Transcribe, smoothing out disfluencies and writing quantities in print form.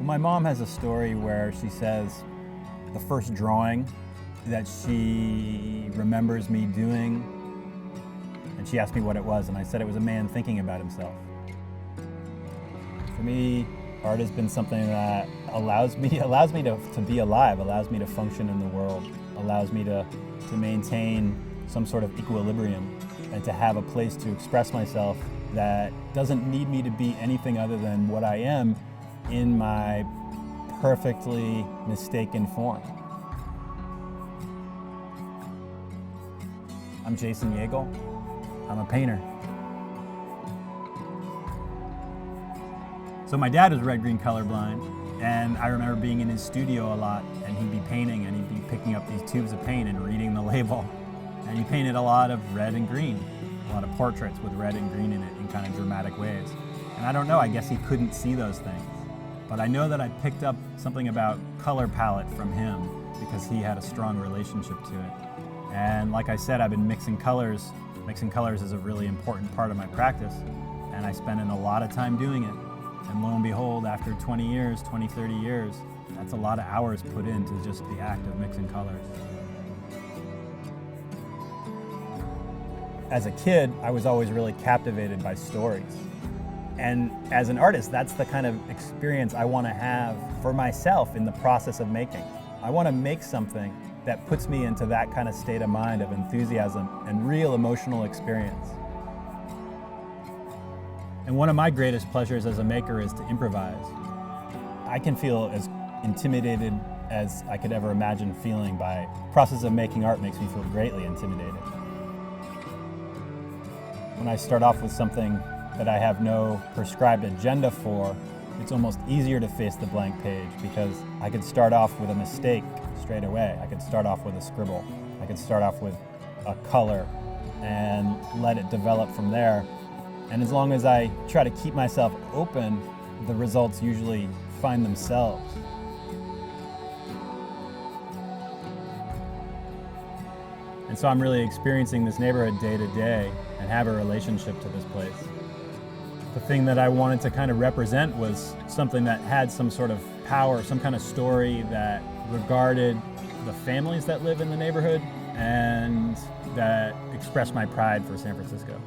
My mom has a story where she says the first drawing that she remembers me doing, and she asked me what it was, and I said it was a man thinking about himself. For me, art has been something that allows me to be alive, allows me to function in the world, allows me to maintain some sort of equilibrium and to have a place to express myself that doesn't need me to be anything other than what I am in my perfectly mistaken form. I'm Jason Jägel. I'm a painter. So my dad was red-green colorblind, and I remember being in his studio a lot, and he'd be painting, and he'd be picking up these tubes of paint and reading the label. And he painted a lot of red and green, a lot of portraits with red and green in it in kind of dramatic ways. And I don't know, I guess he couldn't see those things. But I know that I picked up something about color palette from him because he had a strong relationship to it. And like I said, I've been mixing colors. Mixing colors is a really important part of my practice, and I spend a lot of time doing it. And lo and behold, after 20 years, 20, 30 years, that's a lot of hours put into just the act of mixing colors. As a kid, I was always really captivated by stories. And as an artist, that's the kind of experience I want to have for myself in the process of making. I want to make something that puts me into that kind of state of mind of enthusiasm and real emotional experience. And one of my greatest pleasures as a maker is to improvise. I can feel as intimidated as I could ever imagine feeling by the process of making art. Makes me feel greatly intimidated. When I start off with something that I have no prescribed agenda for, it's almost easier to face the blank page because I could start off with a mistake straight away. I could start off with a scribble. I could start off with a color and let it develop from there. And as long as I try to keep myself open, the results usually find themselves. And so I'm really experiencing this neighborhood day to day and have a relationship to this place. The thing that I wanted to kind of represent was something that had some sort of power, some kind of story that regarded the families that live in the neighborhood and that expressed my pride for San Francisco.